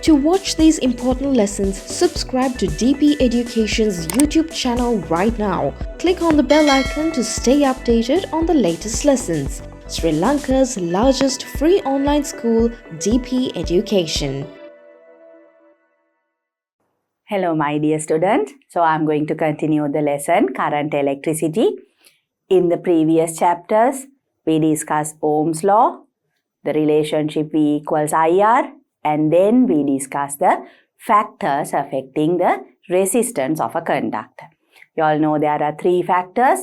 To watch these important lessons, subscribe to DP Education's YouTube channel right now. Click on the bell icon to stay updated on the latest lessons. Sri Lanka's largest free online school, DP Education. Hello my dear students. So I'm going to continue the lesson current electricity. In the previous chapters, we discussed Ohm's law, the relationship V equals IR, and then we discussed the factors affecting the resistance of a conductor. You all know there are three factors.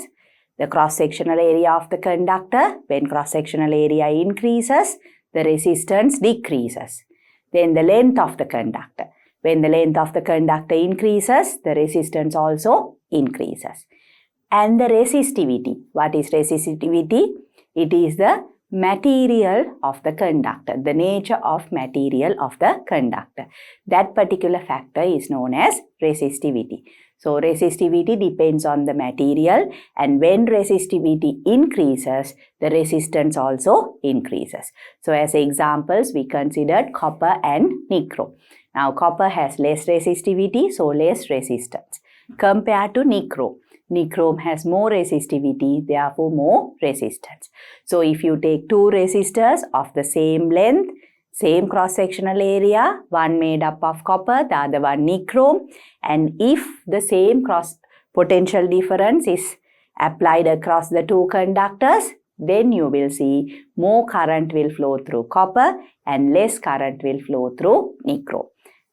The cross-sectional area of the conductor. When cross-sectional area increases, the resistance decreases. Then the length of the conductor. When the length of the conductor increases, the resistance also increases. And the resistivity. What is resistivity? It is the material of the conductor, the nature of material of the conductor. That particular factor is known as resistivity. So, resistivity depends on the material, and when resistivity increases, the resistance also increases. So, as examples, we considered copper and nichrome. Now, copper has less resistivity, so less resistance compared to nichrome. Nichrome has more resistivity, therefore more resistance. So, if you take two resistors of the same length, same cross-sectional area, one made up of copper, the other one nichrome, and if the same cross potential difference is applied across the two conductors, then you will see more current will flow through copper and less current will flow through nichrome.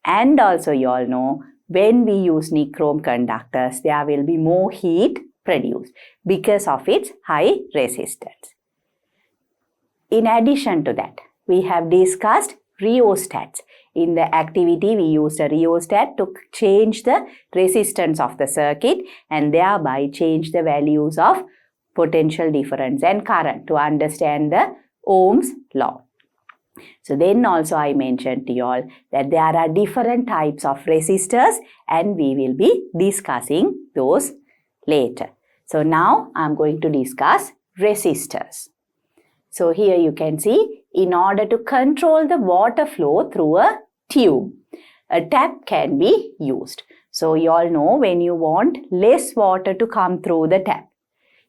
And also you all know, when we use nichrome conductors, there will be more heat produced because of its high resistance. In addition to that, we have discussed rheostats. In the activity, we used a rheostat to change the resistance of the circuit and thereby change the values of potential difference and current to understand the Ohm's law. So then also I mentioned to you all that there are different types of resistors and we will be discussing those later. So now I am going to discuss resistors. So here you can see, in order to control the water flow through a tube, a tap can be used. So you all know, when you want less water to come through the tap,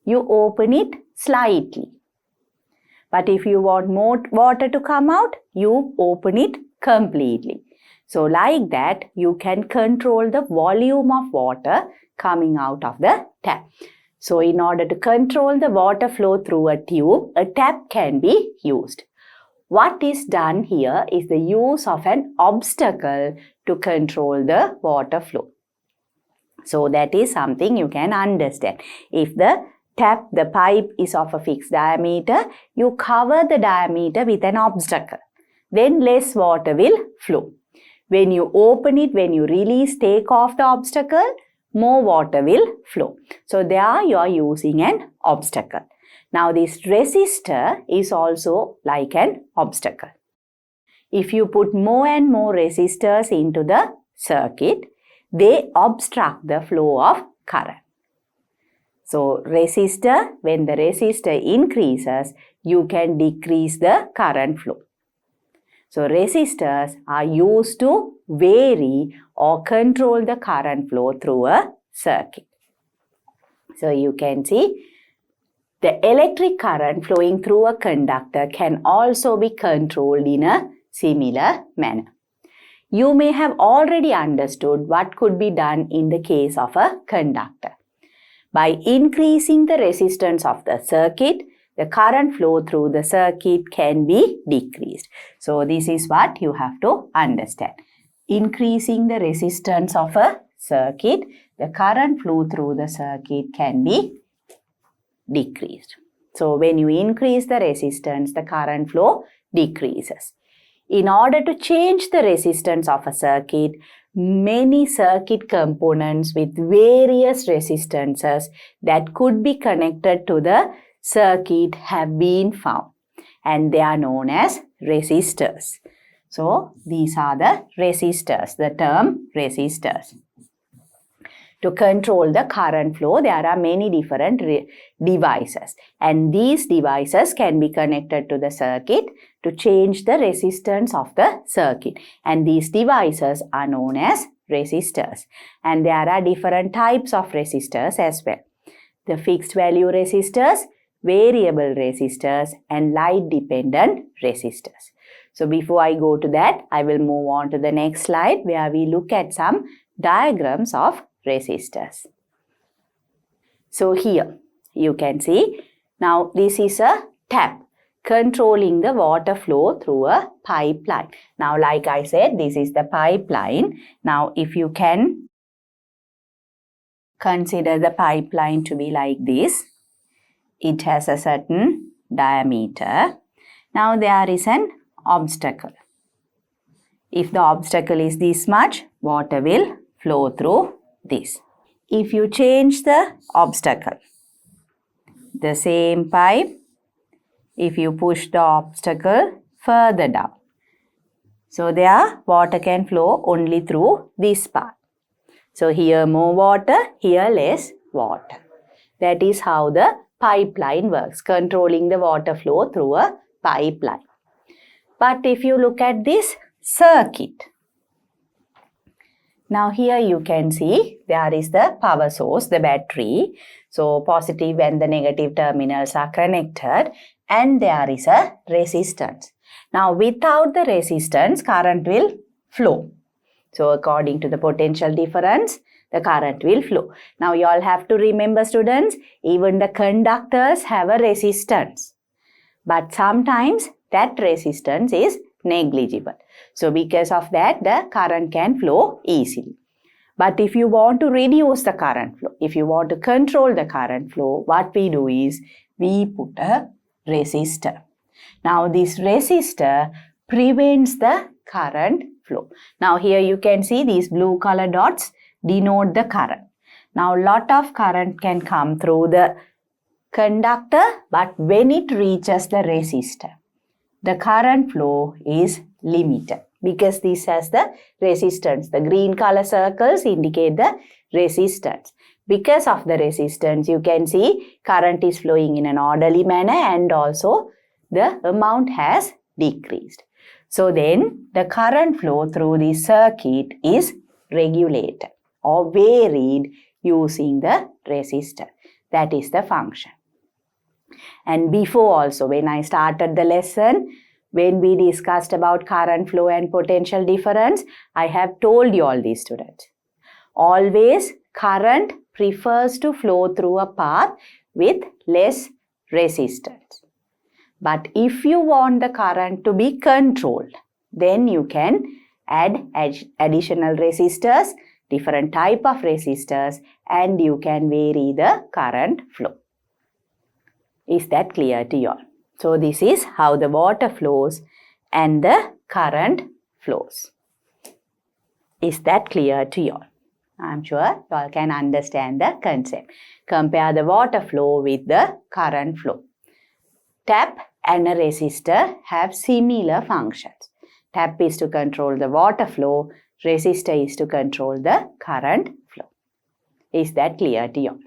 you open it slightly. But if you want more water to come out, you open it completely. So like that, you can control the volume of water coming out of the tap. So in order to control the water flow through a tube, a tap can be used. What is done here is the use of an obstacle to control the water flow. So that is something you can understand. If the pipe is of a fixed diameter, you cover the diameter with an obstacle. Then less water will flow. When you open it, when you release, take off the obstacle, more water will flow. So there you are using an obstacle. Now this resistor is also like an obstacle. If you put more and more resistors into the circuit, they obstruct the flow of current. So resistor, when the resistor increases, you can decrease the current flow. So resistors are used to vary or control the current flow through a circuit. So you can see, the electric current flowing through a conductor can also be controlled in a similar manner. You may have already understood what could be done in the case of a conductor. By increasing the resistance of the circuit, the current flow through the circuit can be decreased. So this is what you have to understand. Increasing the resistance of a circuit, the current flow through the circuit can be decreased. So when you increase the resistance, the current flow decreases. In order to change the resistance of a circuit, many circuit components with various resistances that could be connected to the circuit have been found, and they are known as resistors. So these are the resistors, the term resistors. to control the current flow, there are many different devices. And these devices can be connected to the circuit to change the resistance of the circuit. And these devices are known as resistors. And there are different types of resistors as well. The fixed value resistors, variable resistors, and light dependent resistors. So before I go to that, I will move on to the next slide where we look at some diagrams of resistors. So here you can see, now this is a tap controlling the water flow through a pipeline. Now like I said, this is the pipeline. Now if you can consider the pipeline to be like this, it has a certain diameter. Now there is an obstacle. If the obstacle is this much, water will flow through this. If you change the obstacle, the same pipe, if you push the obstacle further down, so there water can flow only through this part. So here more water, here less water. That is how the pipeline works, controlling the water flow through a pipeline. But if you look at this circuit, now here you can see there is the power source, the battery. So positive and the negative terminals are connected, and there is a resistance. Now without the resistance, current will flow. So according to the potential difference, the current will flow. Now you all have to remember, students, even the conductors have a resistance. But sometimes that resistance is negligible. So because of that, the current can flow easily. But if you want to reduce the current flow, if you want to control the current flow, what we do is we put a resistor. Now this resistor prevents the current flow. Now here you can see these blue color dots denote the current. Now lot of current can come through the conductor, but when it reaches the resistor, the current flow is limited because this has the resistance. The green color circles indicate the resistance. Because of the resistance, you can see current is flowing in an orderly manner and also the amount has decreased. So then the current flow through the circuit is regulated or varied using the resistor. That is the function. And before also, when I started the lesson, when we discussed about current flow and potential difference, I have told you all these, students. Always current prefers to flow through a path with less resistance. But if you want the current to be controlled, then you can add additional resistors, different type of resistors, and you can vary the current flow. Is that clear to you all? So this is how the water flows and the current flows. Is that clear to you all? I'm sure you all can understand the concept. Compare the water flow with the current flow. Tap and a resistor have similar functions. Tap is to control the water flow, resistor is to control the current flow. Is that clear to you?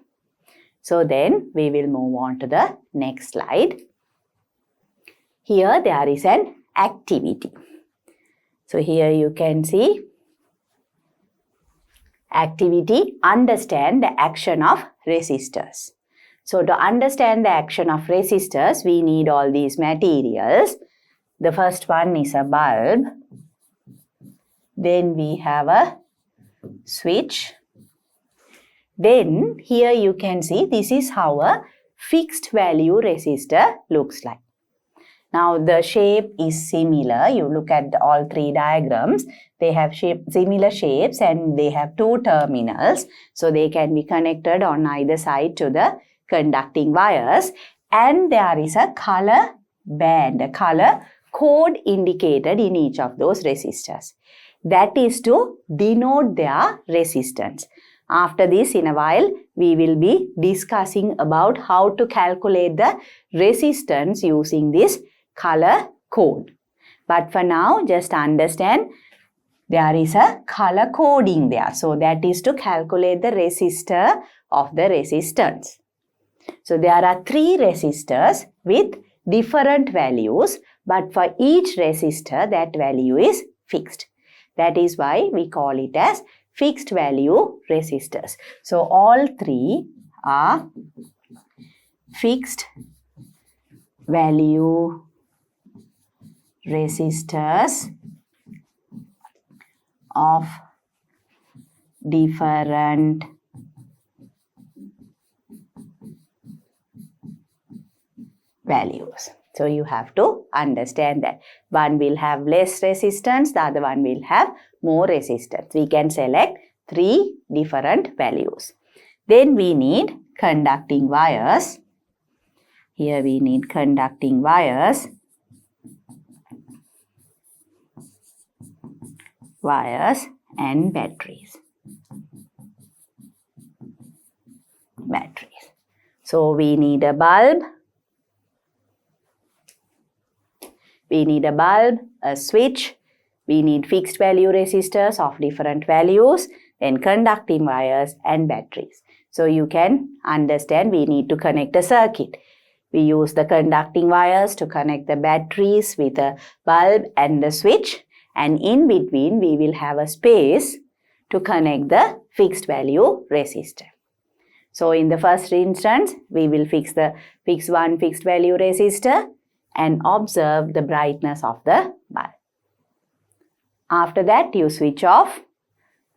So then we will move on to the next slide. Here there is an activity. So here you can see activity, understand the action of resistors. So to understand the action of resistors, we need all these materials. The first one is a bulb. Then we have a switch. Then here you can see this is how a fixed value resistor looks like. Now the shape is similar. You look at all three diagrams. They have similar shapes and they have two terminals. So they can be connected on either side to the conducting wires. And there is a color band, a color code indicated in each of those resistors. That is to denote their resistance. After this, in a while, we will be discussing about how to calculate the resistance using this color code. But for now, just understand there is a color coding there. So that is to calculate the resistor of the resistance. So there are 3 resistors with different values, but for each resistor that value is fixed. That is why we call it as fixed value resistors. So all 3 are fixed value resistors of different values. So you have to understand that one will have less resistance, the other one will have more resistance. We can select 3 different values. Then we need conducting wires. Here we need conducting wires. And batteries. So we need a bulb. A switch. We need fixed value resistors of different values, then conducting wires and batteries. So you can understand we need to connect a circuit. We use the conducting wires to connect the batteries with a bulb and the switch, and in between we will have a space to connect the fixed value resistor. So in the first instance, we will fix one fixed value resistor and observe the brightness of the bulb. After that, you switch off,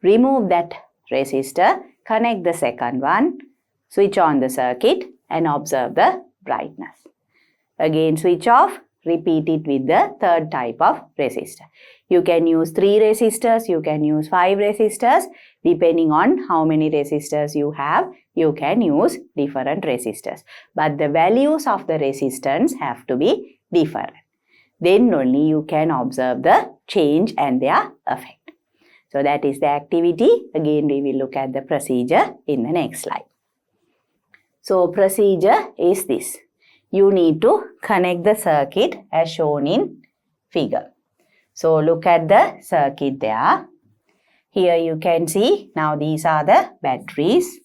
remove that resistor, connect the second one, switch on the circuit and observe the brightness. Again switch off, repeat it with the third type of resistor. You can use 3 resistors, you can use 5 resistors. Depending on how many resistors you have, you can use different resistors. But the values of the resistance have to be different. Then only you can observe the change and their effect. So that is the activity. Again, we will look at the procedure in the next slide. So procedure is this. You need to connect the circuit as shown in figure. So look at the circuit there. Here you can see now these are the batteries.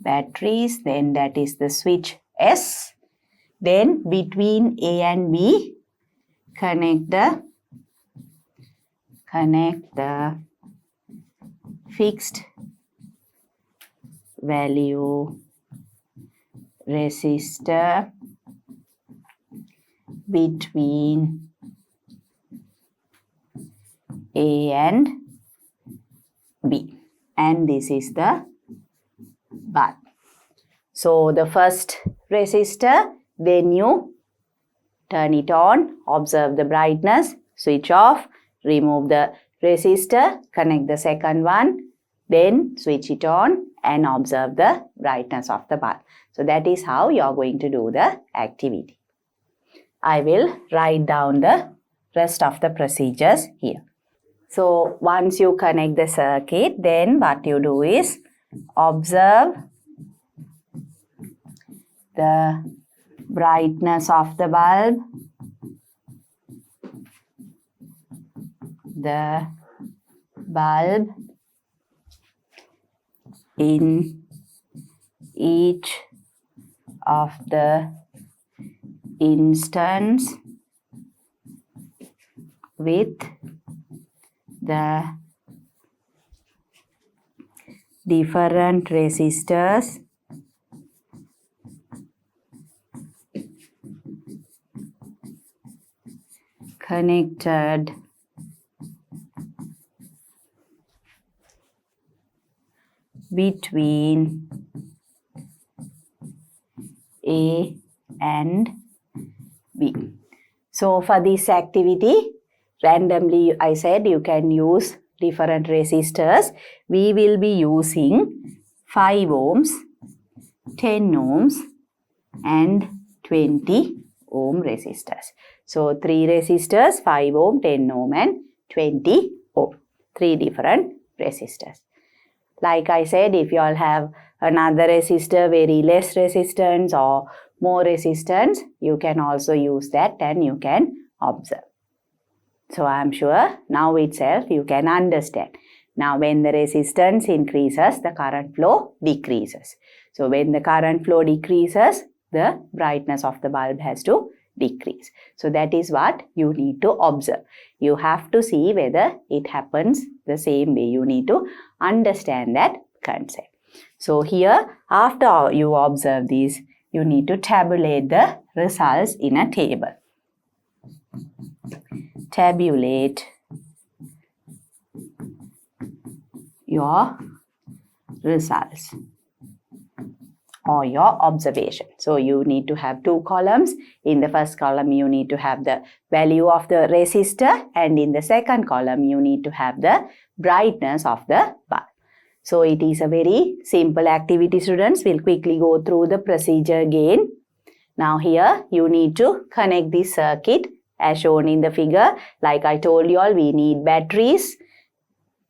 Then that is the switch S. Then between A and B, connect the fixed value resistor between A and B. And this is the bulb. So the first resistor, then you turn it on, observe the brightness, switch off, remove the resistor, connect the second one, then switch it on and observe the brightness of the bulb. So that is how you are going to do the activity. I will write down the rest of the procedures here. So once you connect the circuit, then what you do is observe the brightness of the bulb, in each of the instance with the different resistors connected between A and B. So for this activity, randomly I said you can use different resistors. We will be using 5 ohms, 10 ohms and 20 ohm resistors. So 3 resistors, 5 ohm, 10 ohm and 20 ohm. 3 different resistors. Like I said, if you all have another resistor, very less resistance or more resistance, you can also use that and you can observe. So I'm sure now itself you can understand. Now when the resistance increases, the current flow decreases. So when the current flow decreases, the brightness of the bulb has to decrease. So that is what you need to observe. You have to see whether it happens the same way. You need to understand that concept. So here, after you observe these, you need to tabulate the results in a table. Tabulate your results or your observation. So you need to have two columns. In the first column, you need to have the value of the resistor, and in the second column, you need to have the brightness of the bulb. So it is a very simple activity, students. We'll quickly go through the procedure again. Now here, you need to connect this circuit as shown in the figure. Like I told you all, we need batteries,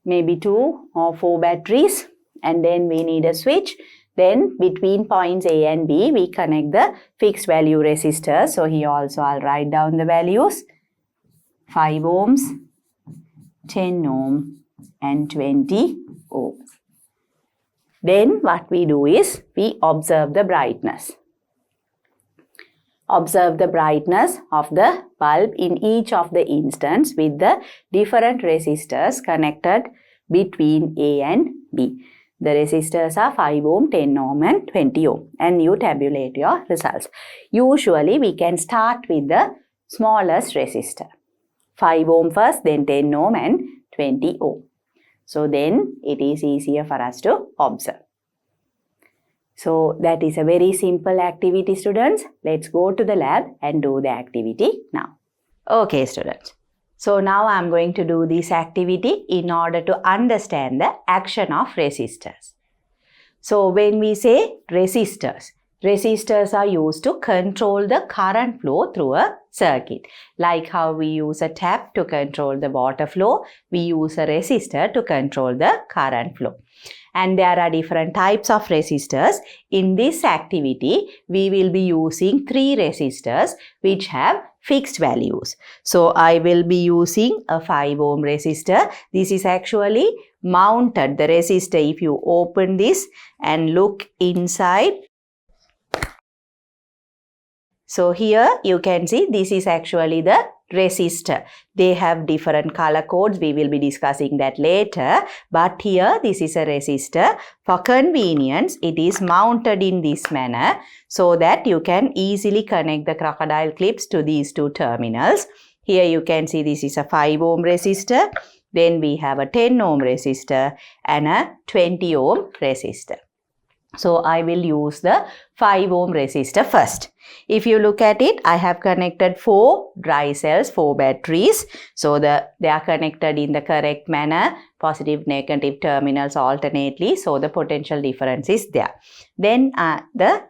maybe 2 or 4 batteries, and then we need a switch. Then between points A and B, we connect the fixed value resistors. So here also I'll write down the values: 5 ohms, 10 ohm and 20 ohms. Then what we do is we observe the brightness. Observe the brightness of the bulb in each of the instance with the different resistors connected between A and B. The resistors are 5 ohm, 10 ohm and 20 ohm, and you tabulate your results. Usually we can start with the smallest resistor. 5 ohm first, then 10 ohm and 20 ohm. So then it is easier for us to observe. So that is a very simple activity, students. Let's go to the lab and do the activity now. Okay, students. So now I'm going to do this activity in order to understand the action of resistors. So when we say resistors, resistors are used to control the current flow through a circuit. Like how we use a tap to control the water flow, we use a resistor to control the current flow. And there are different types of resistors. In this activity, we will be using 3 resistors which have fixed values. So I will be using a 5 ohm resistor. This is actually mounted, the resistor. If you open this and look inside, so here you can see this is actually the resistor. They have different color codes. We will be discussing that later. But here this is a resistor. For convenience, it is mounted in this manner so that you can easily connect the crocodile clips to these 2 terminals. Here you can see this is a 5 ohm resistor. Then we have a 10 ohm resistor and a 20 ohm resistor. So I will use the 5 ohm resistor first. If you look at it, I have connected 4 dry cells, 4 batteries. So they are connected in the correct manner, positive, negative terminals alternately. So the potential difference is there. Then the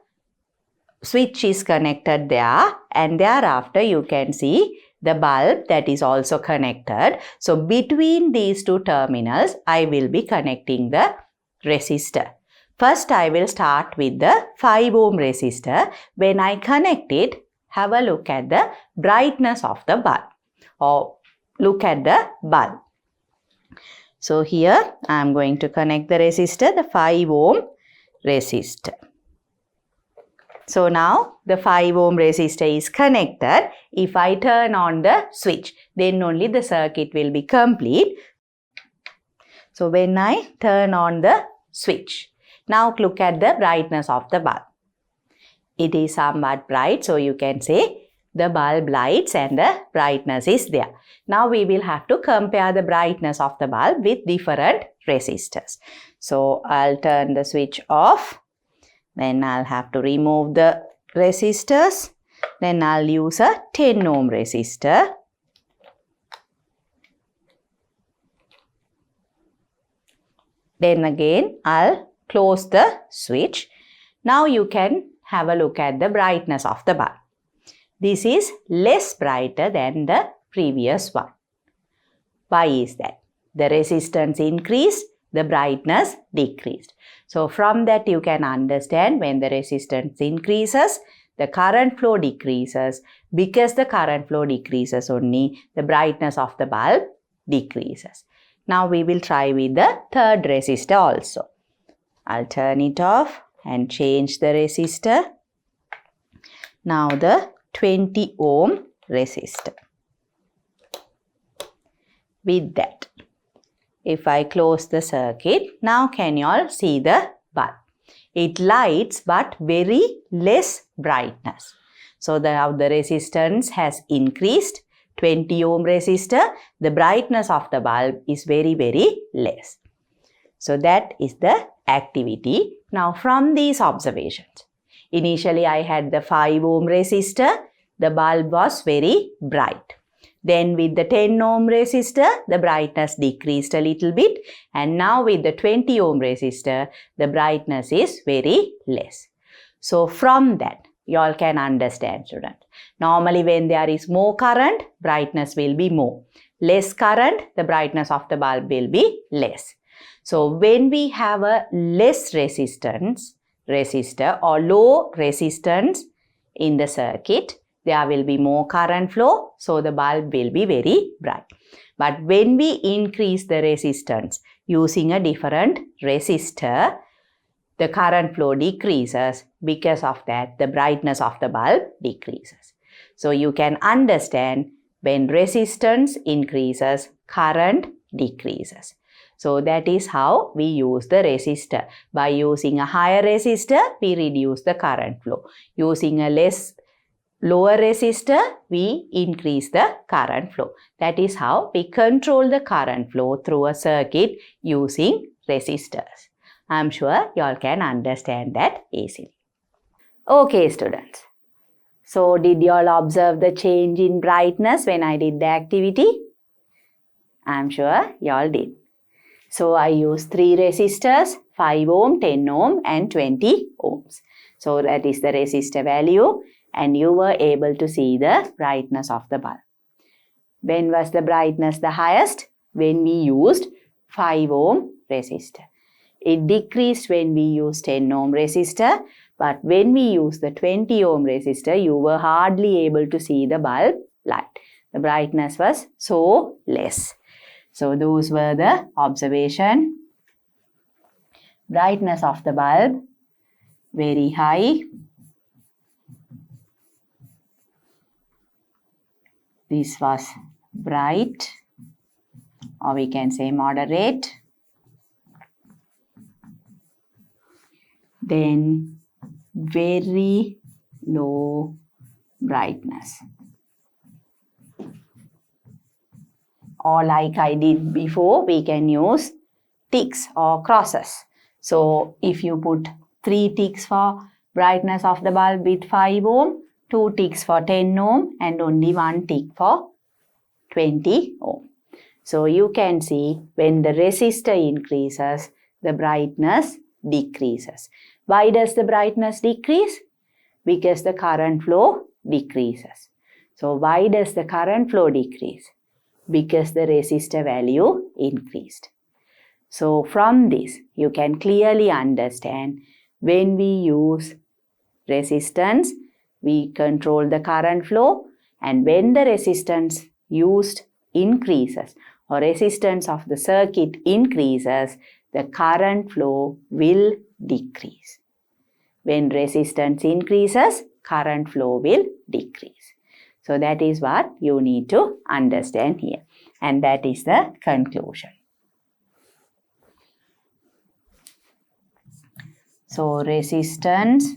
switch is connected there, and thereafter you can see the bulb that is also connected. So between these 2 terminals, I will be connecting the resistor. First, I will start with the 5 ohm resistor. When I connect it, have a look at the brightness of the bulb, or look at the bulb. So here I am going to connect the resistor, the 5 ohm resistor. So now the 5 ohm resistor is connected. If I turn on the switch, then only the circuit will be complete. So when I turn on the switch, now look at the brightness of the bulb. It is somewhat bright, so you can say the bulb lights and the brightness is there. Now we will have to compare the brightness of the bulb with different resistors. So I'll turn the switch off. Then I'll have to remove the resistors. Then I'll use a 10 ohm resistor. Then again I'll close the switch. Now you can have a look at the brightness of the bulb. This is less brighter than the previous one. Why is that? The resistance increased, the brightness decreased. So from that you can understand when the resistance increases, the current flow decreases. Because the current flow decreases only, the brightness of the bulb decreases. Now we will try with the third resistor also. I'll turn it off and change the resistor. Now the 20 ohm resistor. With that, if I close the circuit, now can you all see the bulb? It lights but very less brightness. So now the resistance has increased. 20 ohm resistor, the brightness of the bulb is very less. So that is the activity. Now from these observations, initially I had the 5 ohm resistor, the bulb was very bright. Then with the 10 ohm resistor, the brightness decreased a little bit, and now with the 20 ohm resistor, the brightness is very less. So from that, you all can understand, student. Normally when there is more current, brightness will be more. Less current, the brightness of the bulb will be less. So when we have a less resistor or low resistance in the circuit, there will be more current flow, so the bulb will be very bright. But when we increase the resistance using a different resistor, the current flow decreases. Because of that, the brightness of the bulb decreases. So you can understand, when resistance increases, current decreases. So that is how we use the resistor. By using a higher resistor, we reduce the current flow. Using a lower resistor, we increase the current flow. That is how we control the current flow through a circuit using resistors. I am sure you all can understand that easily. Okay, students. So did you all observe the change in brightness when I did the activity? I am sure you all did. So I used 3 resistors, 5 ohm, 10 ohm and 20 ohms. So that is the resistor value, and you were able to see the brightness of the bulb. When was the brightness the highest? When we used 5 ohm resistor. It decreased when we used 10 ohm resistor, but when we used the 20 ohm resistor, you were hardly able to see the bulb light. The brightness was so less. So those were the observation. Brightness of the bulb very high. This was bright, or we can say moderate. Then very low brightness. Or like I did before, we can use ticks or crosses. So if you put 3 ticks for brightness of the bulb with 5 ohm, 2 ticks for 10 ohm and only 1 tick for 20 ohm. So you can see when the resistor increases, the brightness decreases. Why does the brightness decrease? Because the current flow decreases. So why does the current flow decrease? Because the resistor value increased. So from this, you can clearly understand, when we use resistance, we control the current flow, and when the resistance used increases or resistance of the circuit increases, the current flow will decrease. When resistance increases, current flow will decrease. So that is what you need to understand here, and that is the conclusion. So resistance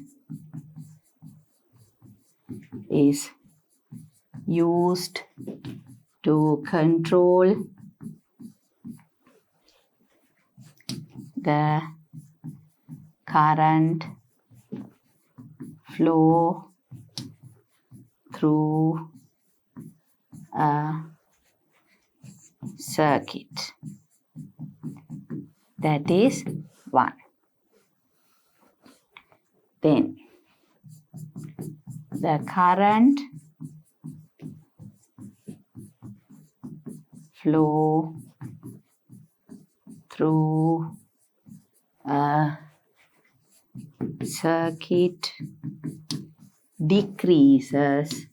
is used to control the current flow through a circuit. That is 1. Then the current flow through a circuit decreases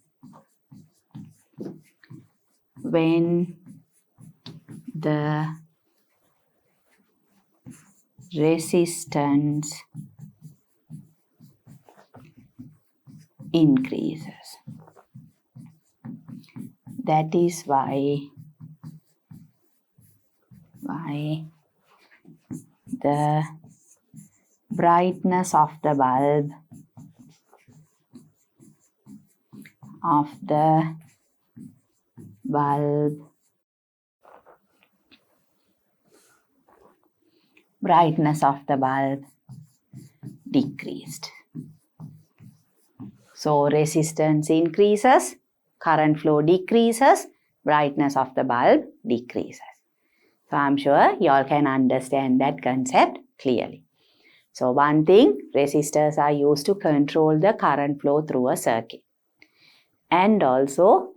when the resistance increases. That is why the brightness of the bulb decreased. So resistance increases, current flow decreases, brightness of the bulb decreases. So I'm sure you all can understand that concept clearly. So one thing, resistors are used to control the current flow through a circuit. And also,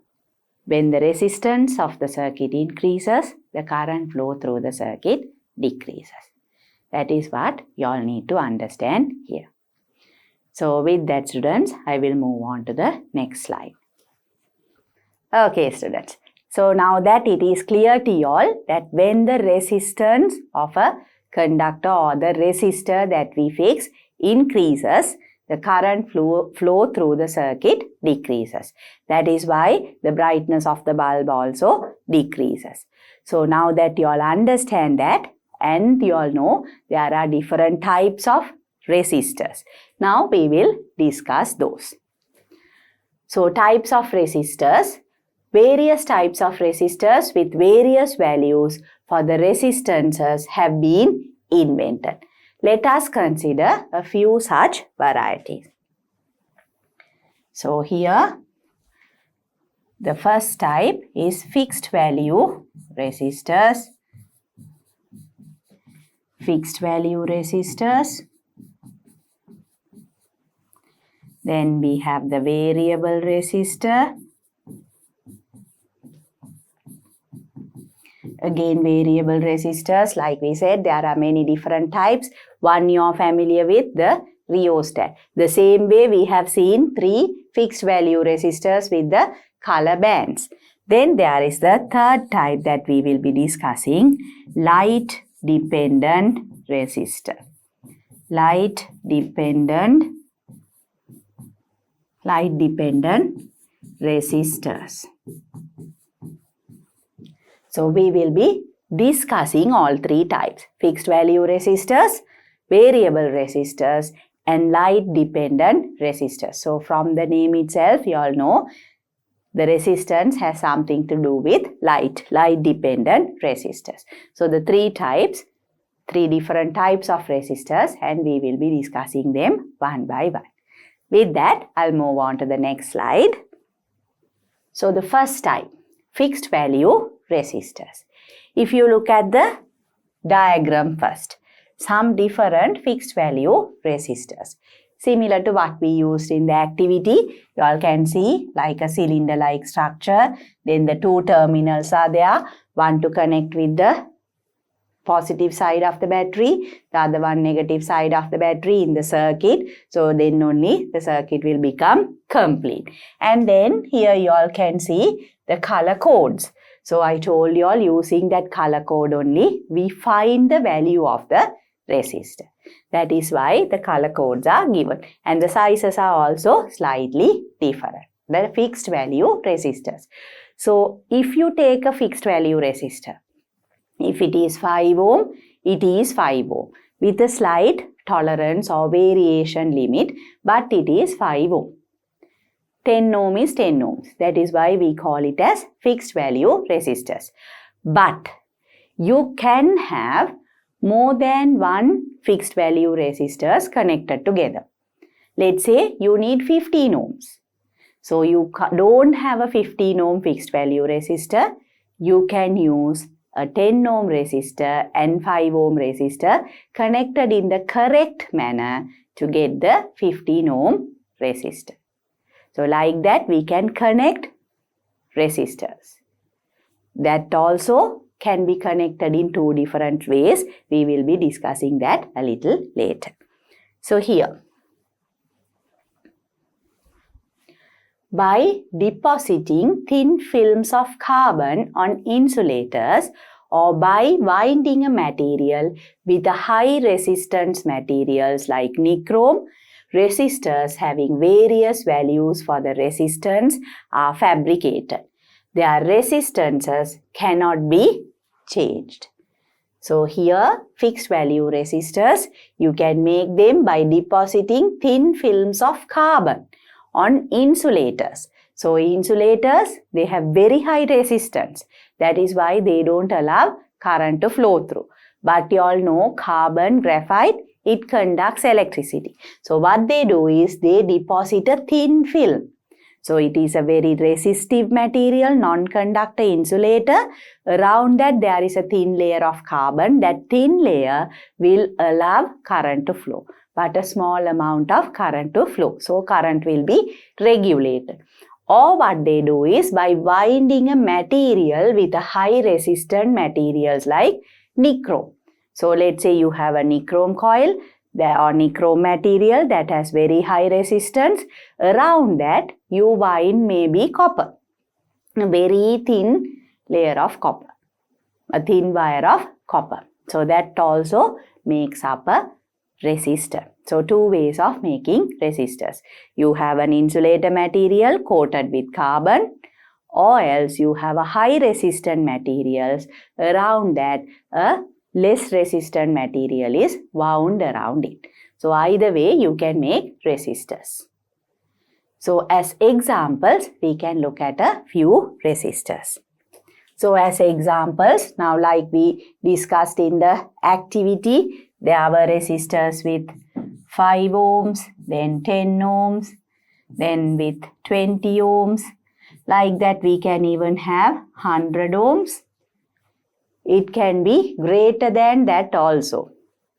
when the resistance of the circuit increases, the current flow through the circuit decreases. That is what you all need to understand here. So with that, students, I will move on to the next slide. Okay, students. So now that it is clear to you all that when the resistance of a conductor or the resistor that we fix increases, the current flow through the circuit decreases. That is why the brightness of the bulb also decreases. So now that you all understand that, and you all know there are different types of resistors. Now we will discuss those. So types of resistors, various types of resistors with various values for the resistances have been invented. Let us consider a few such varieties. So here the first type is fixed value resistors. Fixed value resistors. Then we have the variable resistor. Again, variable resistors, like we said, there are many different types. One you are familiar with, the rheostat. The same way we have seen 3 fixed value resistors with the color bands. Then there is the third type that we will be discussing, light dependent resistor. Light dependent resistors. So we will be discussing all 3 types, fixed value resistors, variable resistors, and light dependent resistors. So from the name itself, you all know the resistance has something to do with light dependent resistors. So the 3 different types of resistors, and we will be discussing them one by one. With that, I'll move on to the next slide. So the first type, fixed value resistors. If you look at the diagram first, some different fixed value resistors. Similar to what we used in the activity, you all can see like a cylinder-like structure. Then the 2 terminals are there, one to connect with the positive side of the battery, the other one negative side of the battery in the circuit. So then only the circuit will become complete. And then here you all can see the color codes. So I told you all using that color code only, we find the value of the resistor. That is why the color codes are given. And the sizes are also slightly different. The fixed value resistors. So if you take a fixed value resistor, if it is 5 ohm, it is 5 ohm with a slight tolerance or variation limit, but it is 5 ohm. 10 ohm is 10 ohms. That is why we call it as fixed value resistors. But you can have more than one fixed value resistors connected together. Let's say you need 15 ohms. So you don't have a 15 ohm fixed value resistor. You can use a 10 ohm resistor and 5 ohm resistor connected in the correct manner to get the 15 ohm resistor. So like that we can connect resistors. That also can be connected in 2 different ways. We will be discussing that a little later. So here, By depositing thin films of carbon on insulators or by winding a material with a high resistance materials like nichrome, resistors having various values for the resistance are fabricated. Their resistances cannot be changed. So here fixed value resistors, you can make them by depositing thin films of carbon on insulators. So insulators, they have very high resistance. That is why they don't allow current to flow through. But you all know carbon, graphite, it conducts electricity. So what they do is they deposit a thin film. So it is a very resistive material, non-conductor insulator. Around that there is a thin layer of carbon. That thin layer will allow current to flow, but a small amount of current to flow. So current will be regulated. Or what they do is by winding a material with a high resistant materials like nichrome. So let's say you have a nichrome coil or nichrome material that has very high resistance. Around that you wind maybe copper, a very thin layer of copper, a thin wire of copper. So that also makes up a resistor. So two ways of making resistors. You have an insulator material coated with carbon, or else you have a high resistant materials. Around that a less resistant material is wound around it. So either way you can make resistors. So as examples, we can look at a few resistors. So as examples, now like we discussed in the activity, there were resistors with 5 ohms, then 10 ohms, then with 20 ohms. Like that we can even have 100 ohms. It can be greater than that also,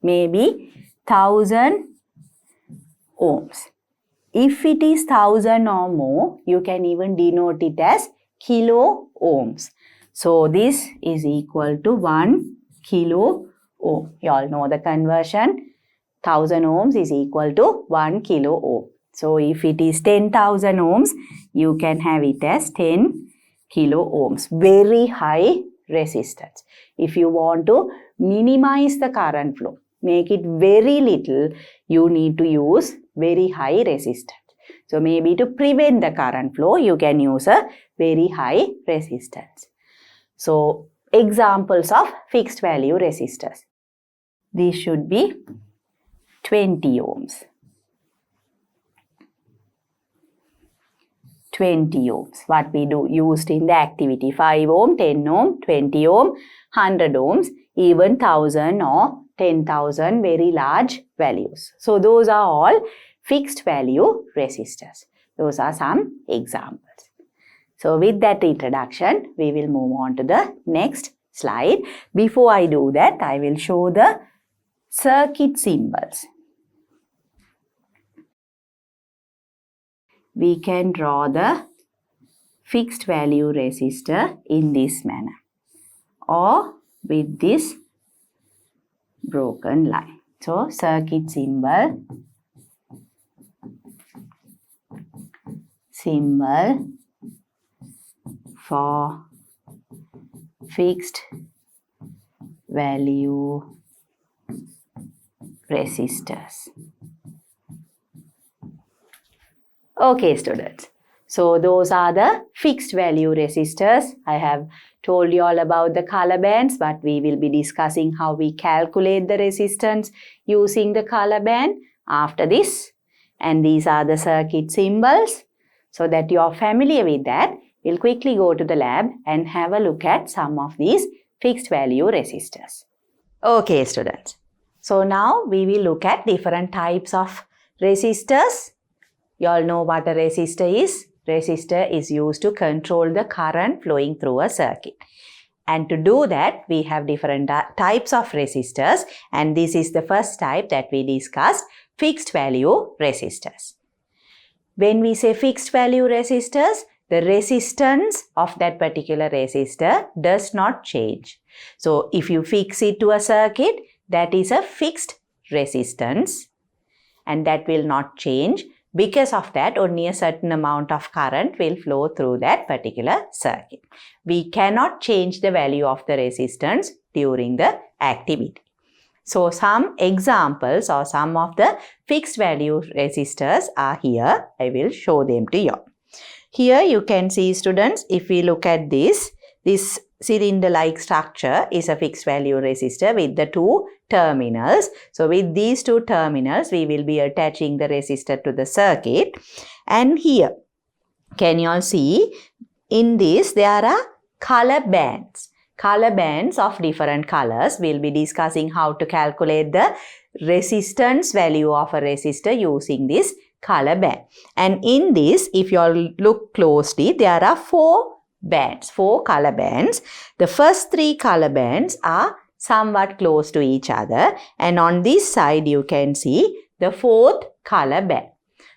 maybe 1000 ohms. If it is 1000 or more, you can even denote it as kilo ohms. So this is equal to 1 kilo ohm. You all know the conversion. 1000 ohms is equal to 1 kilo ohm. So if it is 10,000 ohms, you can have it as 10 kilo ohms. Very high resistance. If you want to minimize the current flow, make it very little, you need to use very high resistance. So maybe to prevent the current flow, you can use a very high resistance. So examples of fixed value resistors. These should be 20 ohms. 20 ohms. What we used in the activity. 5 ohm, 10 ohm, 20 ohm, 100 ohms, even 1000 or 10,000, very large values. So those are all fixed value resistors. Those are some examples. So with that introduction, we will move on to the next slide. Before I do that, I will show the circuit symbols. We can draw the fixed value resistor in this manner or with this broken line. So circuit symbol for fixed value resistors. Okay, students. So those are the fixed value resistors. I have told you all about the color bands, but we will be discussing how we calculate the resistance using the color band after this. And these are the circuit symbols. So that you are familiar with that, we'll quickly go to the lab and have a look at some of these fixed value resistors. Okay, students. So now we will look at different types of resistors. You all know what a resistor is. Resistor is used to control the current flowing through a circuit. And to do that, we have different types of resistors. And this is the first type that we discussed, fixed value resistors. When we say fixed value resistors, the resistance of that particular resistor does not change. So if you fix it to a circuit, that is a fixed resistance and that will not change. Because of that, only a certain amount of current will flow through that particular circuit. We cannot change the value of the resistance during the activity. So some examples or some of the fixed value resistors are here. I will show them to you. Here you can see, students, if we look at this cylinder-like structure is a fixed value resistor with the two terminals. So with these two terminals, we will be attaching the resistor to the circuit. And here, can you all see, in this there are color bands. Color bands of different colors. We'll be discussing how to calculate the resistance value of a resistor using this color band. And in this, if you all look closely, there are four color bands. The first three color bands are somewhat close to each other, and on this side you can see the fourth color band.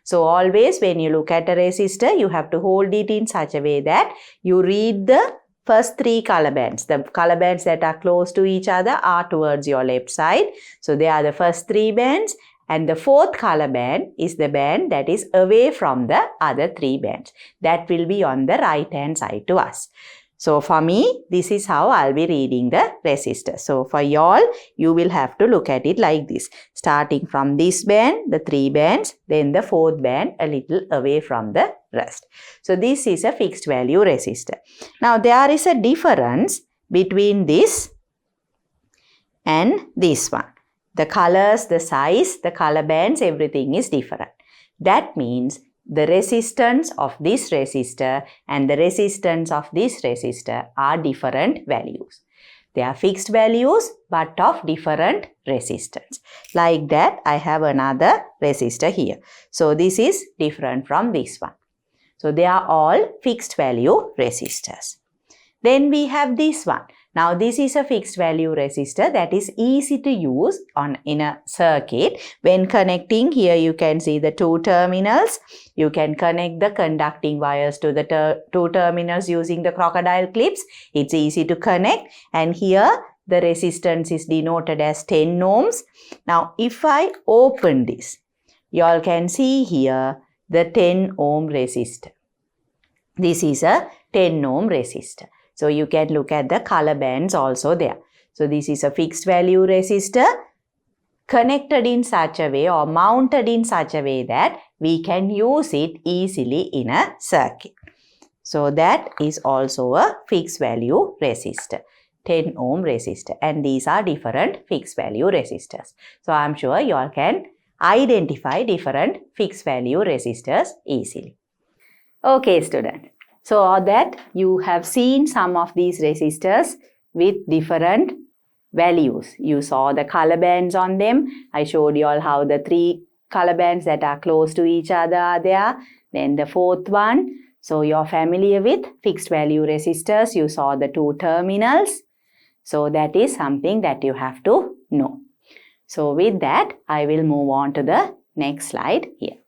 So always when you look at a resistor, you have to hold it in such a way that you read the first three color bands. The color bands that are close to each other are towards your left side. So they are the first three bands, and the fourth color band is the band that is away from the other three bands. That will be on the right hand side to us. So for me, this is how I'll be reading the resistor. So for y'all, you will have to look at it like this. Starting from this band, the three bands, then the fourth band a little away from the rest. So this is a fixed value resistor. Now there is a difference between this and this one. The colors, the size, the color bands, everything is different. That means the resistance of this resistor and the resistance of this resistor are different values. They are fixed values but of different resistance. Like that, I have another resistor here. So this is different from this one. So they are all fixed value resistors. Then we have this one. Now this is a fixed value resistor that is easy to use in a circuit. When connecting, here you can see the two terminals. You can connect the conducting wires to the two terminals using the crocodile clips. It's easy to connect, and here the resistance is denoted as 10 ohms. Now if I open this, you all can see here the 10 ohm resistor. This is a 10 ohm resistor. So you can look at the color bands also there. So this is a fixed value resistor connected in such a way or mounted in such a way that we can use it easily in a circuit. So that is also a fixed value resistor, 10 ohm resistor, and these are different fixed value resistors. So I'm sure you all can identify different fixed value resistors easily. Okay, students. So that you have seen some of these resistors with different values. You saw the color bands on them. I showed you all how the three color bands that are close to each other are there. Then the fourth one. So you're familiar with fixed value resistors. You saw the two terminals. So that is something that you have to know. So with that, I will move on to the next slide here.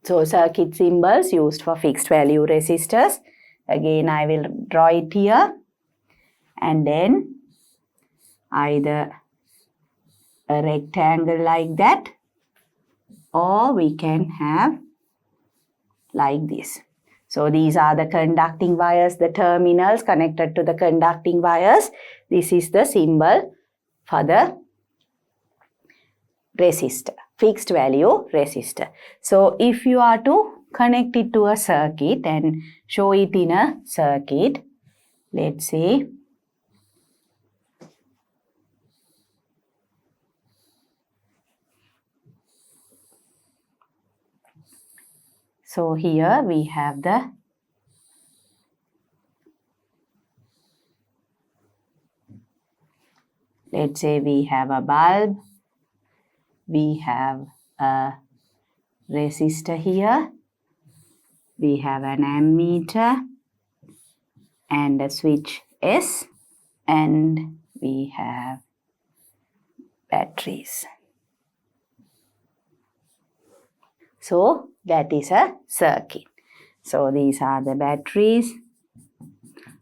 So circuit symbols used for fixed value resistors. Again, I will draw it here, and then either a rectangle like that, or we can have like this. So these are the conducting wires, the terminals connected to the conducting wires. This is the symbol for the resistor, fixed value resistor. So if you are to connect it to a circuit and show it in a circuit, let's say so here we have the let's say we have a bulb, we have a resistor here, we have an ammeter and a switch S, and we have batteries. So that is a circuit. So these are the batteries.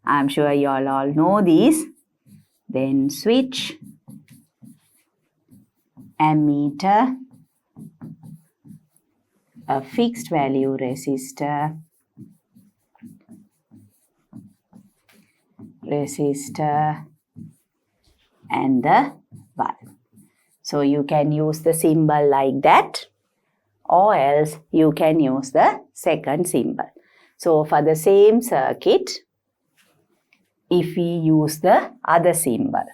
I'm sure you all know these. Then switch, ammeter, a fixed value resistor, and the bulb. So you can use the symbol like that, or else you can use the second symbol. So for the same circuit, if we use the other symbol,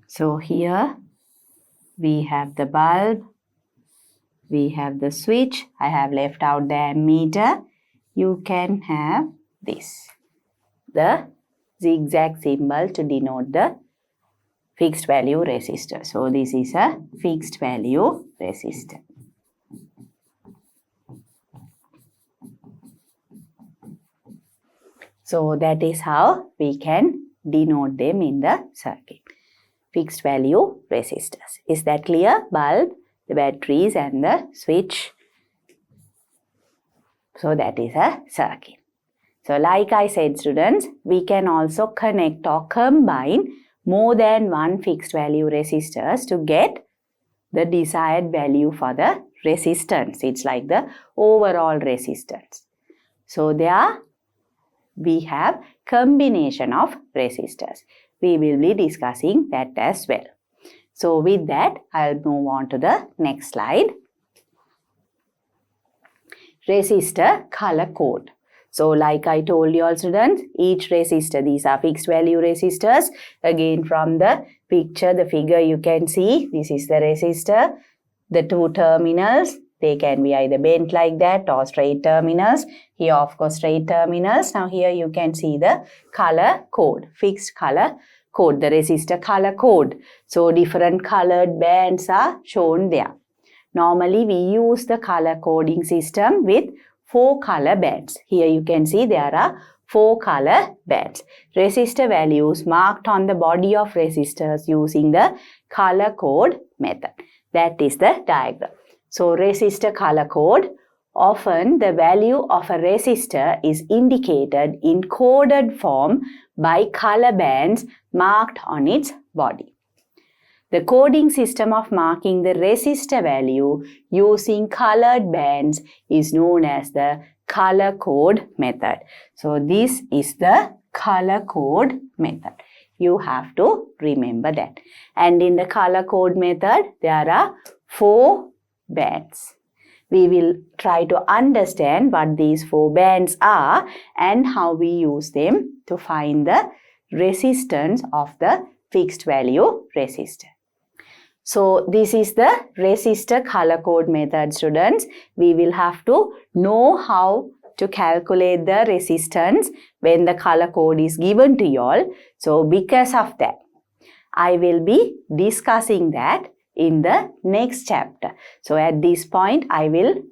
so here we have the bulb, we have the switch. I have left out the ammeter. You can have this, the zigzag symbol to denote the fixed value resistor. So this is a fixed value resistor. So that is how we can denote them in the circuit. Fixed value resistors. Is that clear? Bulb, the batteries and the switch. So that is a circuit. So like I said, students, we can also connect or combine more than one fixed value resistors to get the desired value for the resistance. It's like the overall resistance. So there we have combination of resistors. We will be discussing that as well. So with that, I'll move on to the next slide. Resistor color code. So like I told you all students, each resistor, these are fixed value resistors. Again from the picture, the figure you can see, this is the resistor. The two terminals, they can be either bent like that or straight terminals. Here of course straight terminals. Now here you can see the color code, fixed color code, the resistor color code. So different colored bands are shown there. Normally we use the color coding system with 4 color bands. Here you can see there are 4 color bands. Resistor values marked on the body of resistors using the color code method. That is the diagram. So resistor color code, often the value of a resistor is indicated in coded form by color bands marked on its body. The coding system of marking the resistor value using colored bands is known as the color code method. So this is the color code method. You have to remember that. And in the color code method, there are 4 bands. We will try to understand what these 4 bands are and how we use them to find the resistance of the fixed value resistor. So this is the resistor color code method, students. We will have to know how to calculate the resistance when the color code is given to you all. So because of that, I will be discussing that in the next chapter. So at this point, I will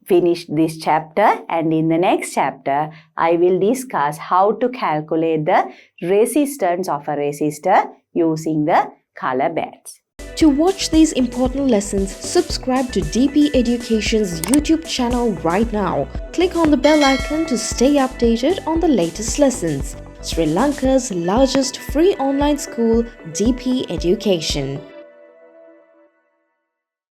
finish this chapter, and in the next chapter, I will discuss how to calculate the resistance of a resistor using the color bands. To watch these important lessons, subscribe to DP Education's YouTube channel right now. Click on the bell icon to stay updated on the latest lessons. Sri Lanka's largest free online school, DP Education.